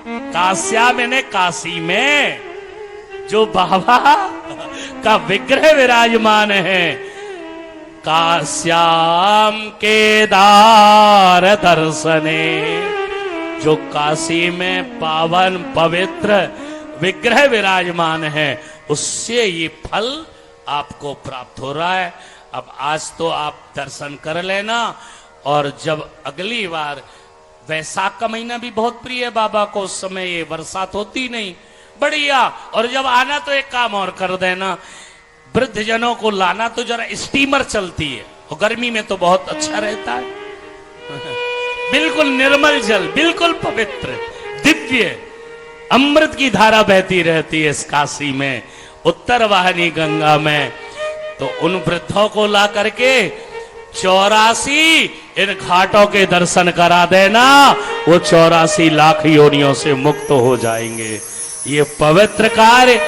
काश्या मैंने काशी में जो बाबा का विग्रह विराजमान है, काश्याम केदार दर्शने, जो काशी में पावन पवित्र विग्रह विराजमान है, उससे ये फल आपको प्राप्त हो रहा है। अब आज तो आप दर्शन कर लेना, और जब अगली बार, वैशाख का महीना भी बहुत प्रिय है बाबा को, उस समय ये बरसात होती नहीं, बढ़िया। और जब आना तो एक काम और कर देना, वृद्ध जनों को लाना तो जरा स्टीमर चलती है, और गर्मी में तो बहुत अच्छा रहता है बिल्कुल निर्मल जल, बिल्कुल पवित्र दिव्य अमृत की धारा बहती रहती है इस काशी में, उत्तर वाहिनी गंगा में। तो उन वृद्धों को ला करके 84 इन घाटों के दर्शन करा देना, वो 84 लाख योनियों से मुक्त हो जाएंगे। ये पवित्र कार्य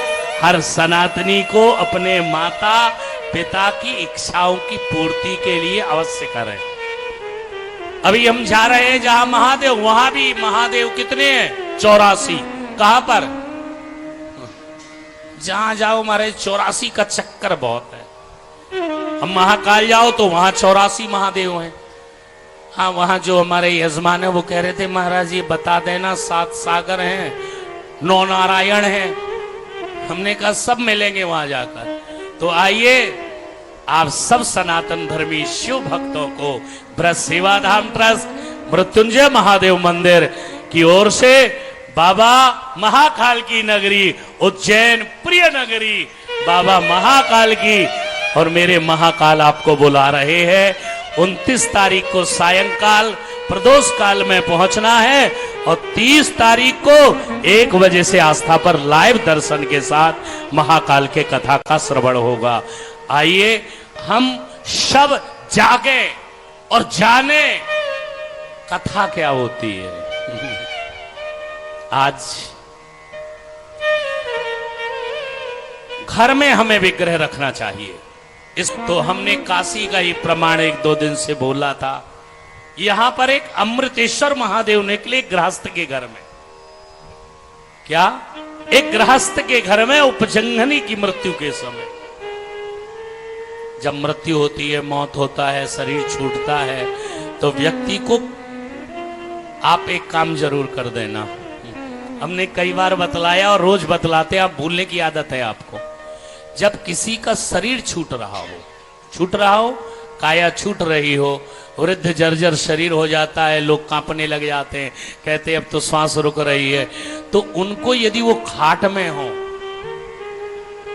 हर सनातनी को अपने माता पिता की इच्छाओं की पूर्ति के लिए अवश्य करें। अभी हम जा रहे हैं जहां महादेव, वहां भी महादेव कितने हैं? 84। कहां पर? जहां जाओ हमारे 84 का चक्कर बहुत है। हम महाकाल जाओ तो वहां 84 महादेव हैं। हाँ, वहां जो हमारे यजमान है वो कह रहे थे, महाराज ये बता देना 7 सागर हैं, 9 नारायण हैं। हमने कहा सब मिलेंगे वहां जाकर। तो आइए आप सब सनातन धर्मी शिव भक्तों को ब्रज सेवाधाम ट्रस्ट मृत्युंजय महादेव मंदिर की ओर से बाबा महाकाल की नगरी, उज्जैन प्रिय नगरी, बाबा महाकाल की, और मेरे महाकाल आपको बुला रहे हैं। 29 तारीख को सायंकाल प्रदोष काल में पहुंचना है, और 30 तारीख को 1 बजे से आस्था पर लाइव दर्शन के साथ महाकाल के कथा का श्रवण होगा। आइए हम सब जागे और जाने कथा क्या होती है। आज घर में हमें विग्रह रखना चाहिए। इस तो हमने काशी का ही प्रमाण 1-2 दिन से बोला था। यहां पर एक अमृतेश्वर महादेव निकले गृहस्थ के घर में। क्या? एक गृहस्थ के घर में उपजंघनी की मृत्यु के समय, जब मृत्यु होती है, मौत होता है, शरीर छूटता है, तो व्यक्ति को आप एक काम जरूर कर देना। हमने कई बार बतलाया और रोज बतलाते, आप भूलने की आदत है आपको। जब किसी का शरीर छूट रहा हो, काया छूट रही हो, वृद्ध जर्जर शरीर हो जाता है, लोग कांपने लग जाते हैं, कहते हैं अब तो श्वास रुक रही है, तो उनको यदि वो खाट में हो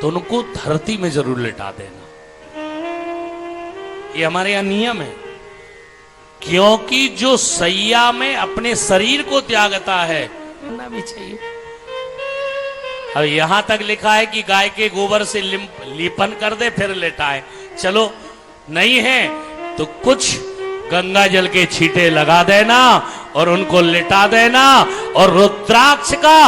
तो उनको धरती में जरूर लिटा देना। ये हमारे यहां नियम है, क्योंकि जो सैया में अपने शरीर को त्यागता है होना भी चाहिए। अब यहां तक लिखा है कि गाय के गोबर से लीपन कर दे फिर लेटाए। चलो नहीं है तो कुछ गंगा जल के छींटे लगा देना और उनको लिटा देना, और रुद्राक्ष का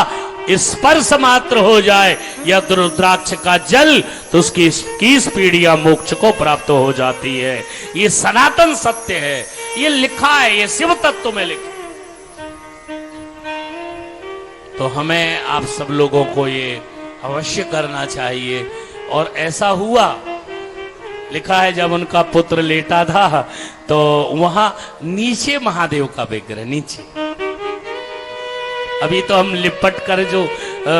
स्पर्श मात्र हो जाए या रुद्राक्ष का जल, तो उसकी 21 पीढ़ियां मोक्ष को प्राप्त हो जाती है। ये सनातन सत्य है, ये लिखा है, ये शिव तत्व में लिखा। तो हमें आप सब लोगों को ये अवश्य करना चाहिए। और ऐसा हुआ, लिखा है जब उनका पुत्र लेटा था तो वहां नीचे महादेव का विग्रह, नीचे। अभी तो हम लिपट कर जो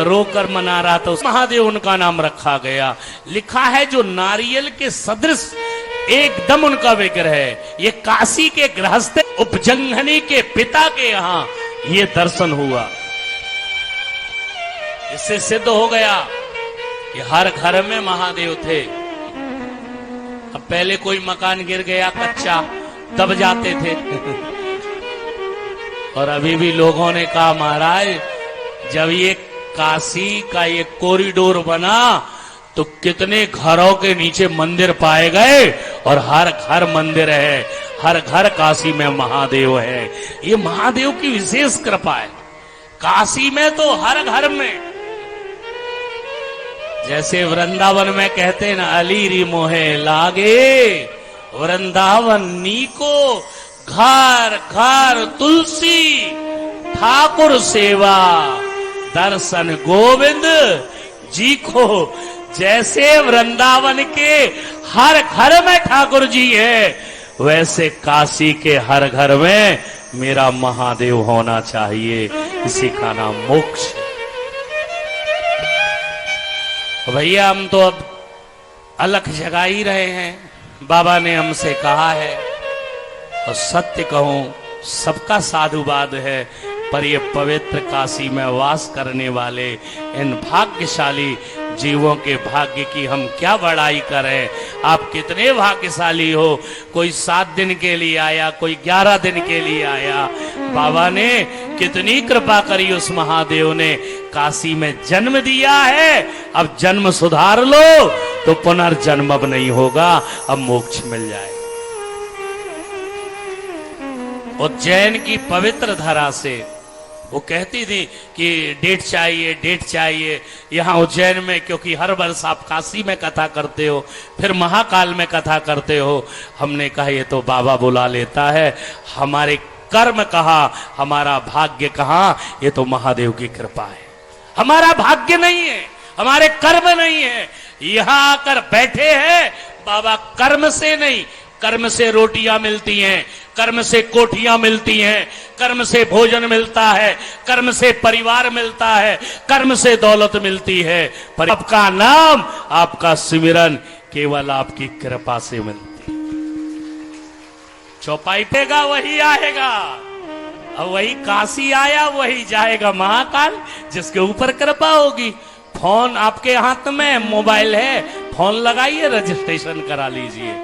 रोकर मना रहा था, महादेव उनका नाम रखा गया। लिखा है जो नारियल के सदृश एकदम उनका विग्रह है। ये काशी के गृहस्थ उपजंघनी के पिता के यहां ये दर्शन हुआ। इससे सिद्ध हो गया कि हर घर में महादेव थे। अब पहले कोई मकान गिर गया कच्चा तब जाते थे और अभी भी लोगों ने कहा महाराज जब ये काशी का ये कॉरिडोर बना तो कितने घरों के नीचे मंदिर पाए गए, और हर घर मंदिर है, हर घर काशी में महादेव है। ये महादेव की विशेष कृपा है। काशी में तो हर घर में, जैसे वृंदावन में कहते हैं ना, अली री मोहे लागे वृंदावन नीको, घर घर तुलसी ठाकुर सेवा दर्शन गोविंद जी को। जैसे वृंदावन के हर घर में ठाकुर जी है, वैसे काशी के हर घर में मेरा महादेव होना चाहिए। इसी का नाम मोक्ष। भैया हम तो अब अलग जगा ही रहे हैं। बाबा ने हमसे कहा है, और सत्य कहूं सबका साधुवाद है, पर ये पवित्र काशी में वास करने वाले इन भाग्यशाली जीवों के भाग्य की हम क्या बड़ाई करें। आप कितने भाग्यशाली हो। कोई 7 दिन के लिए आया, कोई 11 दिन के लिए आया। बाबा ने कितनी कृपा करी, उस महादेव ने काशी में जन्म दिया है। अब जन्म सुधार लो तो पुनर्जन्म अब नहीं होगा, अब मोक्ष मिल जाए। उज्जैन की पवित्र धरा से वो कहती थी कि डेट चाहिए, डेट चाहिए यहाँ उज्जैन में, क्योंकि हर वर्ष आप काशी में कथा करते हो, फिर महाकाल में कथा करते हो। हमने कहा ये तो बाबा बुला लेता है, हमारे कर्म कहाँ, हमारा भाग्य कहाँ, ये तो महादेव की कृपा है। हमारा भाग्य नहीं है, हमारे कर्म नहीं है। यहाँ आकर बैठे हैं बाबा, कर्म से नहीं, कर्म से रोटियां मिलती हैं, कर्म से कोठियां मिलती हैं, कर्म से भोजन मिलता है, कर्म से परिवार मिलता है, कर्म से दौलत मिलती है, पर आपका नाम, आपका सिमरन केवल आपकी कृपा से मिलती। चौपाई पेगा वही आएगा, और वही काशी आया वही जाएगा महाकाल, जिसके ऊपर कृपा होगी। फोन आपके हाथ में, मोबाइल है, फोन लगाइए, रजिस्ट्रेशन करा लीजिए।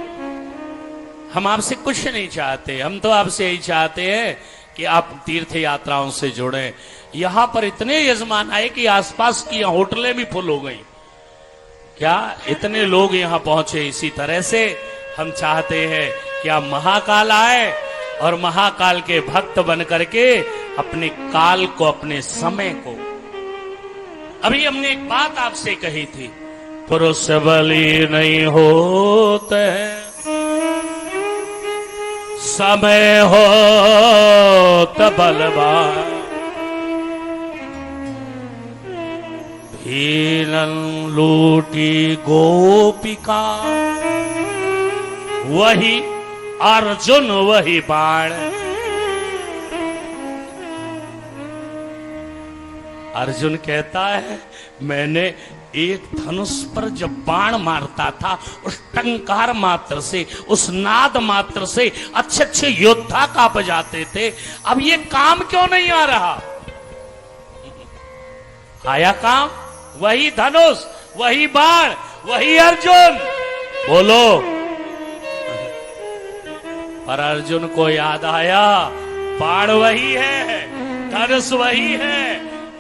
हम आपसे कुछ नहीं चाहते, हम तो आपसे यही चाहते हैं कि आप तीर्थ यात्राओं से जुड़ें। यहां पर इतने यजमान आए कि आसपास की होटलें भी फुल हो गई। क्या इतने लोग यहां पहुंचे। इसी तरह से हम चाहते हैं कि आप महाकाल आए और महाकाल के भक्त बन करके अपने काल को, अपने समय को। अभी हमने एक बात आपसे कही थी, पुरुष बली नहीं होते, समय हो तो बलवान, भीलन लूटी गोपिका, वही अर्जुन वही बाण। अर्जुन कहता है, मैंने एक धनुष पर जब बाण मारता था, उस टंकार मात्र से, उस नाद मात्र से अच्छे अच्छे योद्धा कांप जाते थे। अब ये काम क्यों नहीं आ रहा। आया काम, वही धनुष, वही बाण, वही अर्जुन। बोलो। पर अर्जुन को याद आया, बाण वही है, धनुष वही है,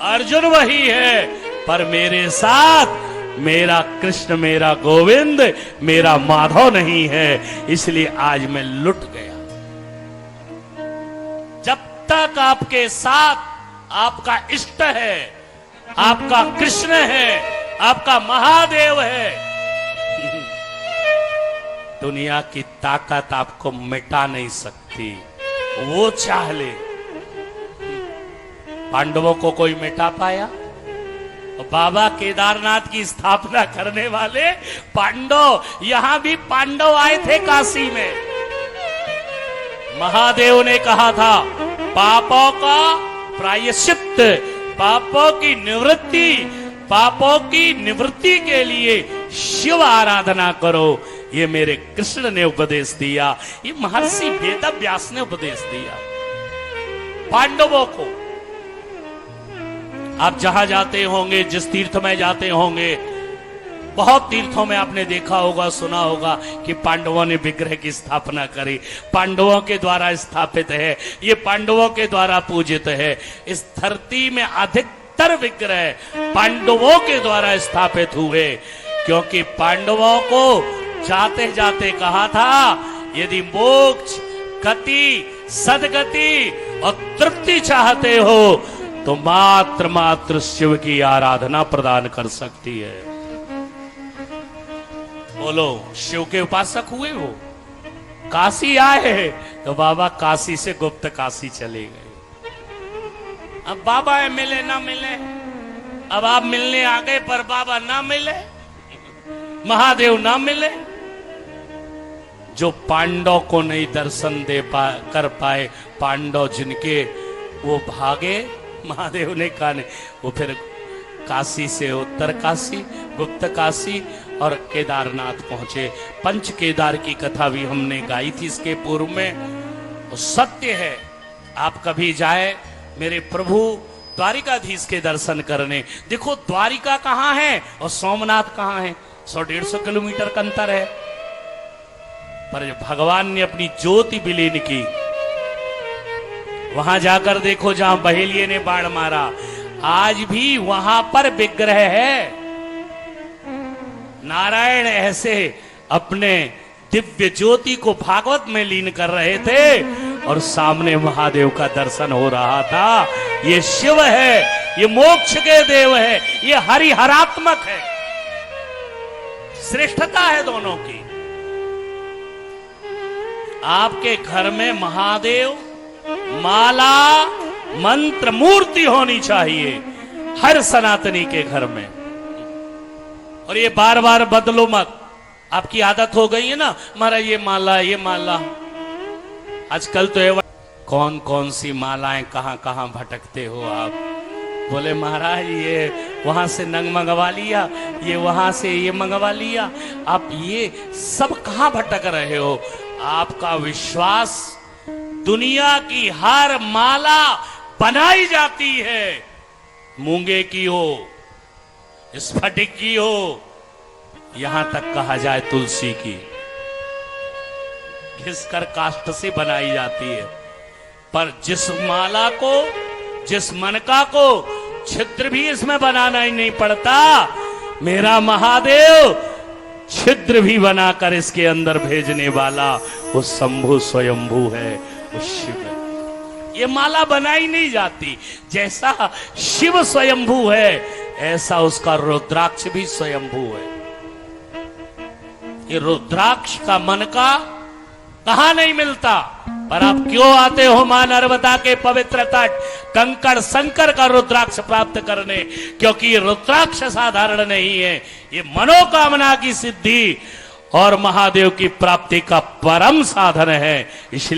अर्जुन वही है, पर मेरे साथ मेरा कृष्ण, मेरा गोविंद, मेरा माधव नहीं है, इसलिए आज मैं लुट गया। जब तक आपके साथ आपका इष्ट है, आपका कृष्ण है, आपका महादेव है, दुनिया की ताकत आपको मिटा नहीं सकती। वो चाह ले। पांडवों को कोई मिटा पाया? बाबा केदारनाथ की स्थापना करने वाले पांडव, यहां भी पांडव आए थे काशी में। महादेव ने कहा था, पापों का प्रायश्चित, पापों की निवृत्ति, पापों की निवृत्ति के लिए शिव आराधना करो। ये मेरे कृष्ण ने उपदेश दिया, ये महर्षि वेदव्यास ने उपदेश दिया पांडवों को। आप जहां जाते होंगे, जिस तीर्थ में जाते होंगे, बहुत तीर्थों में आपने देखा होगा, सुना होगा कि पांडवों ने विग्रह की स्थापना करी, पांडवों के द्वारा स्थापित है, ये पांडवों के द्वारा पूजित है। इस धरती में अधिकतर विग्रह पांडवों के द्वारा स्थापित हुए, क्योंकि पांडवों को जाते जाते कहा था, यदि मोक्ष, गति, सदगति और तृप्ति चाहते हो तो मात्र शिव की आराधना प्रदान कर सकती है। बोलो, शिव के उपासक हुए वो, काशी आए तो बाबा काशी से गुप्त काशी चले गए। अब बाबा है, मिले ना मिले, अब आप मिलने आ गए पर बाबा ना मिले, महादेव ना मिले। जो पांडव को नहीं दर्शन कर पाए, पांडव जिनके वो भागे, महादेव ने कहा नहीं, वो फिर काशी से उत्तर काशी, गुप्त काशी और केदारनाथ पहुंचे। पंच केदार की कथा भी हमने गाई थी इसके पूर्व में। वो सत्य है, आप कभी जाए मेरे प्रभु द्वारिकाधीश के दर्शन करने, देखो द्वारिका कहां है और सोमनाथ कहां है, 100-150 किलोमीटर का अंतर है। पर भगवान ने अपनी ज्योति विलीन की, वहां जाकर देखो जहां बहेलिये ने बाण मारा, आज भी वहां पर विग्रह है। नारायण ऐसे अपने दिव्य ज्योति को भागवत में लीन कर रहे थे और सामने महादेव का दर्शन हो रहा था। ये शिव है, ये मोक्ष के देव है, ये हरिहरात्मक है, श्रेष्ठता है दोनों की। आपके घर में महादेव माला मंत्र मूर्ति होनी चाहिए, हर सनातनी के घर में। और ये बार बार बदलो मत, आपकी आदत हो गई है ना, महाराज ये माला ये माला। आजकल तो ये कौन कौन सी मालाएं कहां कहां भटकते हो आप। बोले महाराज ये वहां से नंग मंगवा लिया, ये वहां से ये मंगवा लिया, आप ये सब कहां भटक रहे हो। आपका विश्वास, दुनिया की हर माला बनाई जाती है, मूंगे की हो, स्फटिक की हो, यहां तक कहा जाए तुलसी की, घिसकर काष्ठ से बनाई जाती है। पर जिस माला को, जिस मनका को छिद्र भी इसमें बनाना ही नहीं पड़ता, मेरा महादेव छिद्र भी बनाकर इसके अंदर भेजने वाला वो शंभु स्वयंभू है, वो शिव है। ये माला बनाई नहीं जाती। जैसा शिव स्वयंभू है ऐसा उसका रुद्राक्ष भी स्वयंभू है। ये रुद्राक्ष का मनका कहां नहीं मिलता, पर आप क्यों आते हो मां नर्मदा के पवित्र तट कंकड़ शंकर का रुद्राक्ष प्राप्त करने? क्योंकि ये रुद्राक्ष साधारण नहीं है, ये मनोकामना की सिद्धि और महादेव की प्राप्ति का परम साधन है। इसलिए